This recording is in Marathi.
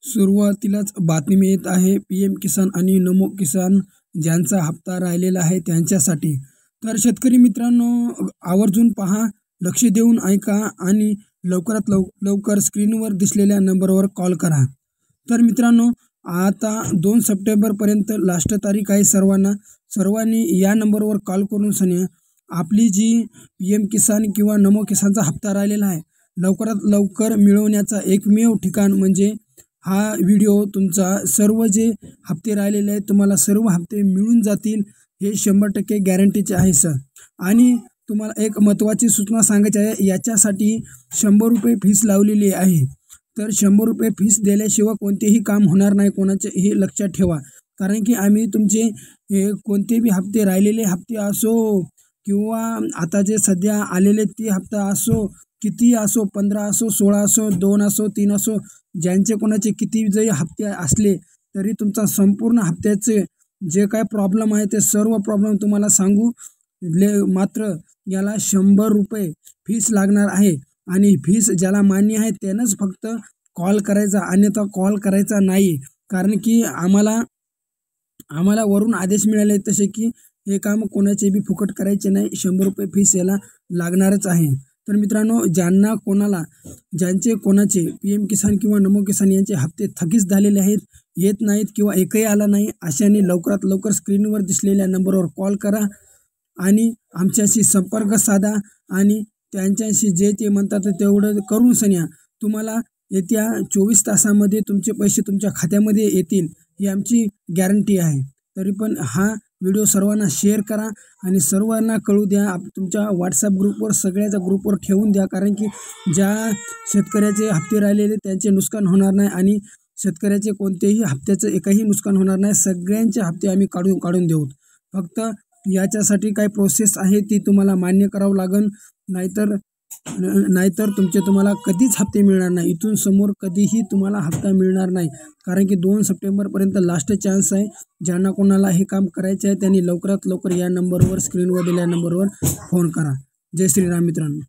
सुरुवातीलाच बातमी येत आहे पीएम किसान आणि नमो किसान ज्यांचा हप्ता राहिलेला आहे त्यांच्यासाठी। तर शेतकरी मित्रांनो, आवर्जून पहा, लक्ष देऊन ऐका आणि लवकरात लवकर स्क्रीनवर दिसलेल्या नंबरवर कॉल करा। तर मित्रांनो, आता 2 सप्टेंबरपर्यंत लास्ट तारीख आहे। सर्वांनी या नंबरवर कॉल करून सन्या आपली जी पीएम किसान किंवा नमो किसानचा हप्ता राहिलेला आहे लवकरात लवकर मिळवण्याचा एकमेव ठिकाण म्हणजे हा व्हिडिओ तुमचा। सर्व जे हप्ते राहिलेले आहेत तुम्हाला सर्व हप्ते मिळून जातील हे 100% गॅरंटीचे आहे सर। आणि तुम्हाला एक महत्त्वाची सूचना सांगायची आहे, याच्यासाठी 100 रुपये फीस लावलेली आहे। तर 100 रुपये फीस दिल्याशिवाय कोणतेही काम होणार नाही कोणाचे, हे लक्षात ठेवा। कारण की आम्ही तुमचे कोणतेही हप्ते राहिलेले हप्ते असो किंवा आता जे सध्या आलेले ते हप्ता असो, किती असो, 15 असो, 16 असो, 2 असो, 3 असो, ज्यांचे कोणाचे किती जरी हप्ते असले तरी तुमचा संपूर्ण हप्त्याचे जे काय प्रॉब्लेम आहे ते सर्व प्रॉब्लेम तुम्हाला सांगू। मात्र याला 100 रुपये फीस लागणार आहे आणि फीस ज्याला मान्य आहे त्यानंच फक्त कॉल करायचा, अन्यथा कॉल करायचा नाही। कारण की आम्हाला वरून आदेश मिळाले तसे की हे काम कोणाचे बी फुकट करायचे नाही, 100 रुपये फीस याला लागणारच आहे। तर मित्रांनो, ज्यांचे कोणाचे पीएम किसान किंवा नमो किसान यांचे हप्ते थकीत झालेले आहेत, येत नाहीत किंवा एकही आला नाही, अशाने लवकरात लवकर स्क्रीनवर दिसलेल्या नंबरवर कॉल करा आणि आमच्याशी संपर्क साधा आणि त्यांच्याशी जे ते म्हणतात तेवढं करून सन्या तुम्हाला येत्या 24 तासामध्ये तुमचे पैसे तुमच्या खात्यामध्ये येतील, ही आमची गॅरंटी आहे। तरी पण हा व्हिडिओ सर्वांना शेअर करा आणि सर्वांना कळू द्या। तुमच्या व्हॉट्सअप ग्रुपवर सगळ्याच्या ग्रुपवर ठेवून द्या, कारण की ज्या शेतकऱ्याचे हप्ते राहिलेले त्यांचे नुकसान होणार नाही आणि शेतकऱ्याचे कोणतेही हप्त्याचं एकही नुकसान होणार नाही। सगळ्यांचे हप्ते आम्ही काढून देऊ। फक्त याच्यासाठी काय प्रोसेस आहे ती तुम्हाला मान्य करावं लागेल, नाहीतर तुम्हाला कधीच हप्ते मिळणार नाही। इथून समोर कधीही तुम्हाला हप्ता मिळणार नाही, कारण की 2 सप्टेंबरपर्यंत लास्ट चान्स आहे। ज्यांना कोणाला हे काम करायचे आहे त्यांनी लवकरात लवकर या नंबरवर, स्क्रीनवर दिलेल्या नंबरवर फोन करा। जय श्रीराम मित्रांनो।